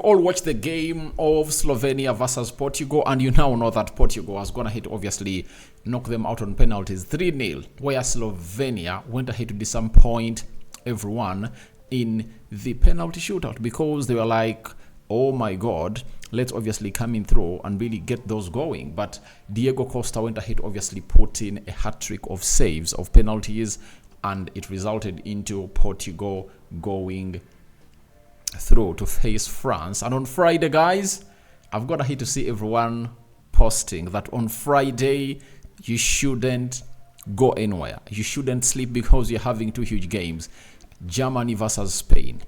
all watched the game of Slovenia versus Portugal, and you now know that Portugal has gone ahead to obviously knock them out on penalties 3-0, where Slovenia went ahead to disappoint everyone in the penalty shootout because they were like, oh my god, let's obviously come in through and really get those going. But Diego Costa went ahead to obviously put in a hat-trick of saves of penalties, and it resulted into Portugal going through to face France. And on Friday, guys, I've got ahead to see everyone posting that on Friday you shouldn't go anywhere. You shouldn't sleep because you're having two huge games. Germany versus Spain,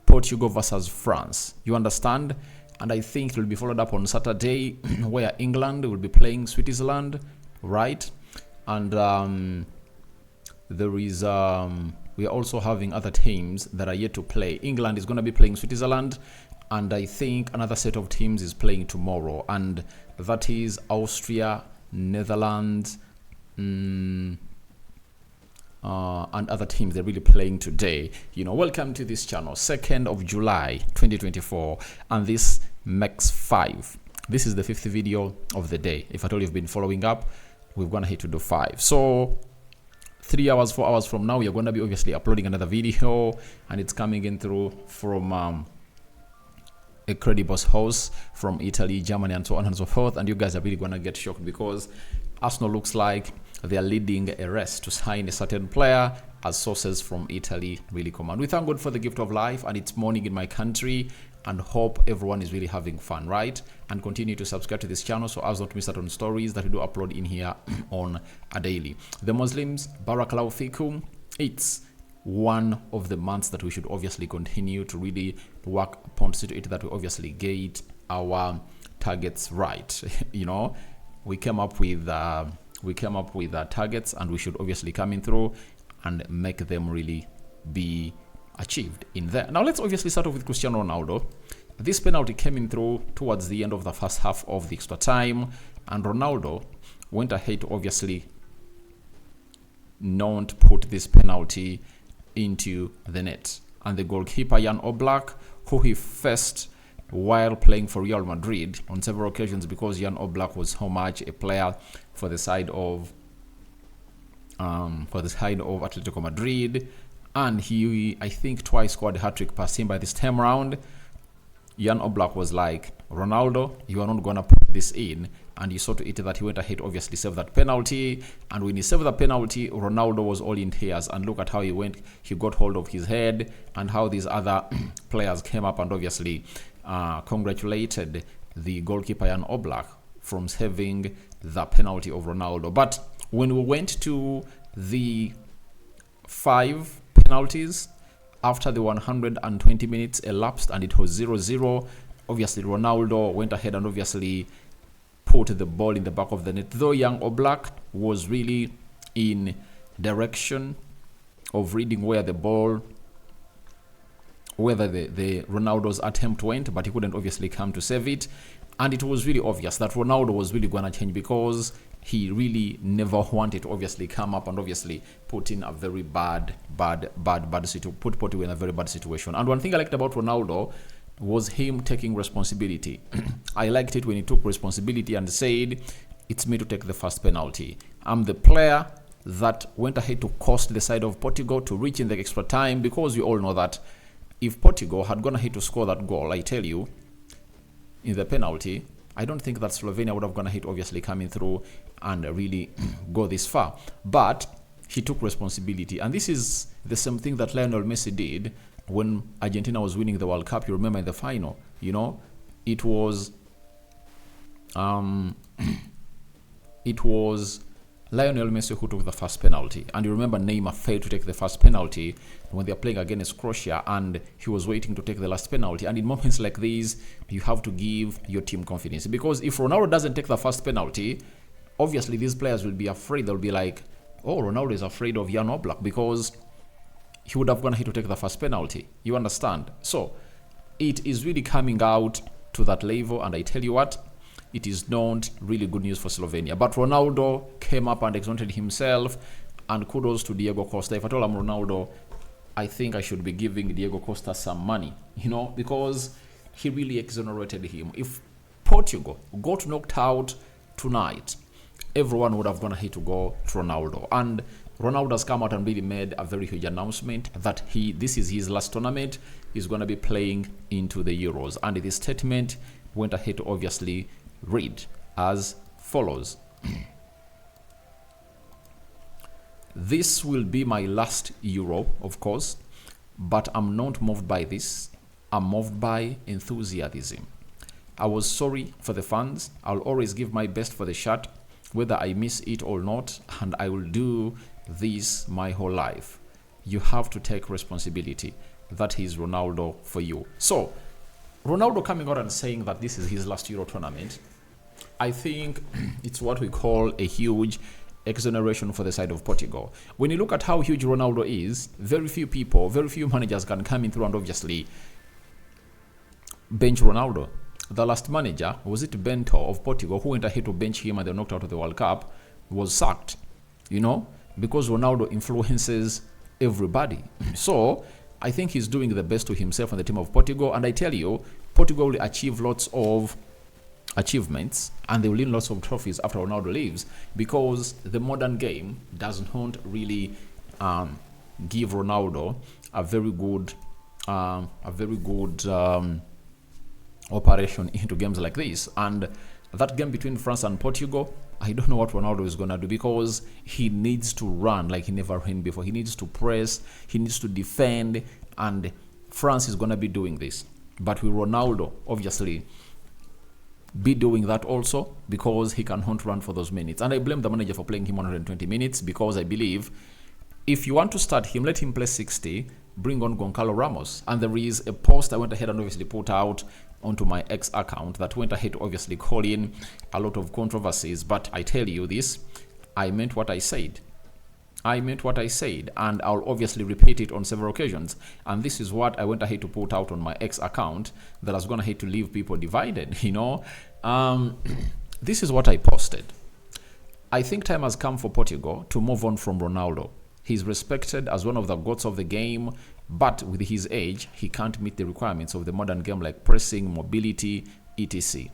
Portugal versus France. You understand? And I think it will be followed up on Saturday where England will be playing Switzerland, right? And there is we are also having other teams that are yet to play. England is going to be playing Switzerland, and I think another set of teams is playing tomorrow, and that is Austria, Netherlands, and other teams. They're really playing today. You know, welcome to this channel, 2nd of July 2024, and this makes 5. This is the 5th video of the day. If at all you've been following up, we've gone ahead to do 5. So 3 hours, 4 hours from now, you're going to be obviously uploading another video, and it's coming in through from a credible host from Italy, Germany, and so on and so forth. And you guys are really going to get shocked because Arsenal looks like they are leading a race to sign a certain player, as sources from Italy really command. We thank God for the gift of life, and it's morning in my country, and hope everyone is really having fun, right? And continue to subscribe to this channel so as not to miss out on stories that we do upload in here on a daily. The Muslims, Barakallahu Fikum, it's one of the months that we should obviously continue to really work upon to see to it that we obviously get our targets right. You know, we came up with targets, and we should obviously come in through and make them really be achieved in there. Now let's obviously start off with Cristiano Ronaldo. This penalty came in through towards the end of the first half of the extra time, and Ronaldo went ahead to obviously not put this penalty into the net. And the goalkeeper Jan Oblak, who he faced while playing for Real Madrid on several occasions, because Jan Oblak was so much a player for the side of Atletico Madrid, and he, I think, twice scored a hat-trick past him. By this time round, Jan Oblak was like, Ronaldo, you are not going to put this in. And he saw to it that he went ahead, obviously saved that penalty. And when he saved the penalty, Ronaldo was all in tears. And look at how he went. He got hold of his head, and how these other players came up and obviously congratulated the goalkeeper Jan Oblak from saving the penalty of Ronaldo. But when we went to the 5 penalties after the 120 minutes elapsed and it was 0-0, obviously Ronaldo went ahead and obviously put the ball in the back of the net, though Jan Oblak was really in direction of reading where the ball, whether the Ronaldo's attempt went, but he couldn't obviously come to save it. And it was really obvious that Ronaldo was really going to change, because he really never wanted to obviously come up and obviously put in a very bad situation, put Portugal in a very bad situation. And one thing I liked about Ronaldo was him taking responsibility. I liked it when he took responsibility and said, it's me to take the first penalty. I'm the player that went ahead to cost the side of Portugal to reach in the extra time, because we all know that if Portugal had gone ahead to score that goal, I tell you, in the penalty, I don't think that Slovenia would have gone ahead obviously coming through and really go this far. But he took responsibility, and this is the same thing that Lionel Messi did when Argentina was winning the World Cup. You remember in the final, you know, it was Lionel Messi who took the first penalty, and you remember Neymar failed to take the first penalty when they are playing against Croatia, and he was waiting to take the last penalty. And in moments like these, you have to give your team confidence, because if Ronaldo doesn't take the first penalty, obviously these players will be afraid. They'll be like, oh, Ronaldo is afraid of Jan Oblak, because he would have gone ahead to take the first penalty. You understand? So it is really coming out to that level, and I tell you what, it is not really good news for Slovenia. But Ronaldo came up and exalted himself, and kudos to Diego Costa. If I told him Ronaldo, I think I should be giving Diego Costa some money, you know, because he really exonerated him. If Portugal got knocked out tonight, everyone would have gone ahead to go to Ronaldo. And Ronaldo has come out and really made a very huge announcement that this is his last tournament. He's going to be playing into the Euros. And this statement went ahead to obviously read as follows. This will be my last Euro, of course, but I'm not moved by this. I'm moved by enthusiasm. I was sorry for the fans. I'll always give my best for the shirt, whether I miss it or not, and I will do this my whole life. You have to take responsibility. That is Ronaldo for you. So, Ronaldo coming out and saying that this is his last Euro tournament, I think it's what we call a huge exoneration for the side of Portugal. When you look at how huge Ronaldo is, very few people, very few managers can come in through and obviously bench Ronaldo. The last manager, was it Bento of Portugal, who went ahead to bench him and they knocked out of the World Cup, was sacked, because Ronaldo influences everybody. So I think he's doing the best to himself and the team of Portugal. And I tell you, Portugal will achieve lots of achievements and they will win lots of trophies after Ronaldo leaves, because the modern game does not really give Ronaldo a very good operation into games like this. And that game between France and Portugal, I don't know what Ronaldo is going to do, because he needs to run like he never ran before. He needs to press, he needs to defend, and France is going to be doing this. But will Ronaldo obviously be doing that also, because he cannot run for those minutes? And I blame the manager for playing him 120 minutes, because I believe if you want to start him, let him play 60, bring on Goncalo Ramos. And there is a post I went ahead and obviously put out onto my X account that went ahead to obviously call in a lot of controversies. But I tell you this, I meant what I said. I meant what I said, and I'll obviously repeat it on several occasions. And this is what I went ahead to put out on my X account that I was going to hate to leave people divided, This is what I posted. I think time has come for Portugal to move on from Ronaldo. He's respected as one of the goats of the game, but with his age, he can't meet the requirements of the modern game like pressing, mobility, etc.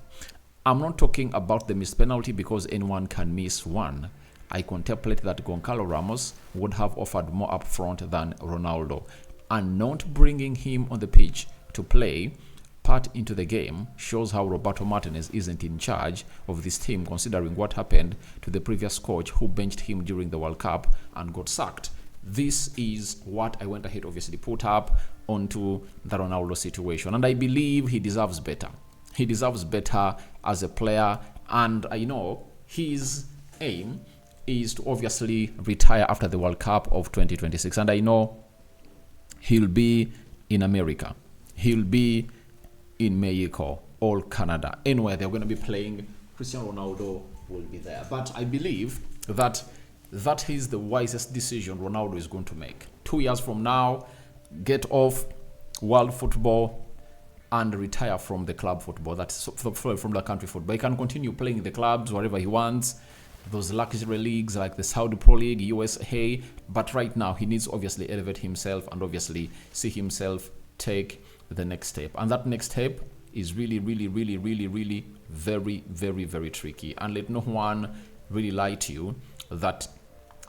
I'm not talking about the missed penalty, because anyone can miss one. I contemplate that Goncalo Ramos would have offered more upfront than Ronaldo, and not bringing him on the pitch to play part into the game shows how Roberto Martinez isn't in charge of this team, considering what happened to the previous coach who benched him during the World Cup and got sacked. This is what I went ahead obviously put up onto the Ronaldo situation, and I believe he deserves better. He deserves better as a player, and I know his aim is to obviously retire after the World Cup of 2026. And I know he'll be in America. He'll be in Mexico or Canada. Anywhere they're going to be playing, Cristiano Ronaldo will be there. But I believe that that is the wisest decision Ronaldo is going to make. 2 years from now, get off world football and retire from the club football. That's from the country football. He can continue playing in the clubs wherever he wants, those luxury leagues like the Saudi Pro League, USA, but right now he needs to obviously elevate himself and obviously see himself take the next step. And that next step is really, really, really, really, really very, very, very tricky. And let no one really lie to you that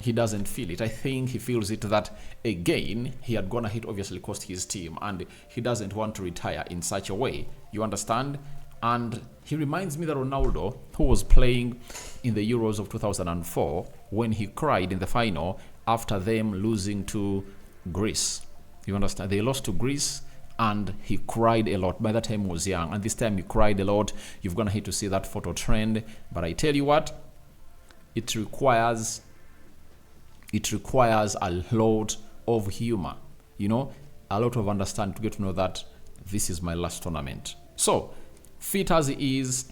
he doesn't feel it. I think he feels it that, again, he had gone ahead, obviously cost his team, and he doesn't want to retire in such a way. You understand? And he reminds me that Ronaldo, who was playing in the Euros of 2004, when he cried in the final after them losing to Greece. You understand? They lost to Greece and he cried a lot. By that time he was young, and this time he cried a lot. You've gonna hate to see that photo trend. But I tell you what, it requires a lot of humor, a lot of understanding to get to know that this is my last tournament. So, fit as he is,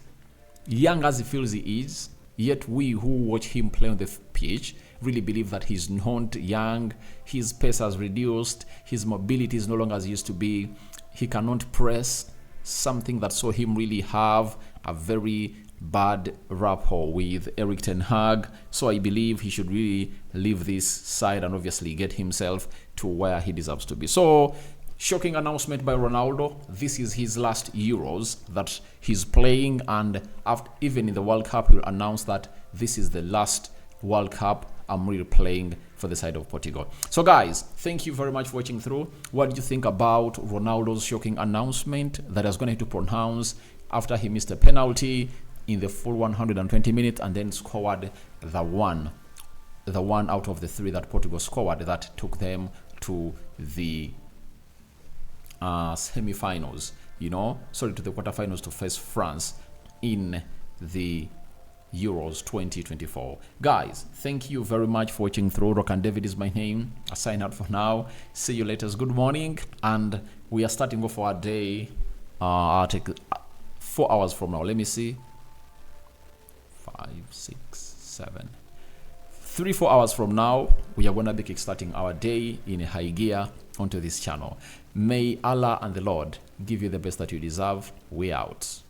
young as he feels he is, yet we who watch him play on the pitch really believe that he's not young, his pace has reduced, his mobility is no longer as it used to be, he cannot press, something that saw him really have a very bad rapport with Erik ten Hag. So I believe he should really leave this side and obviously get himself to where he deserves to be. So Shocking announcement by Ronaldo. This is his last Euros that he's playing, and after, even in the World Cup, he'll announce that this is the last World Cup I'm really playing for the side of Portugal. So guys, thank you very much for watching through. What do you think about Ronaldo's shocking announcement that is going to pronounce after he missed a penalty in the full 120 minutes and then scored the one out of the 3 that Portugal scored that took them to the semi-finals, to the quarterfinals to face France in the Euros 2024. Guys, thank you very much for watching through. Rokani David is my name. I sign out for now. See you later. Good morning, and we are starting off our day. I'll take 4 hours from now. Let me see. 5, 6, 7. 3-4 hours from now, we are going to be kickstarting our day in a high gear onto this channel. May Allah and the Lord give you the best that you deserve. We out.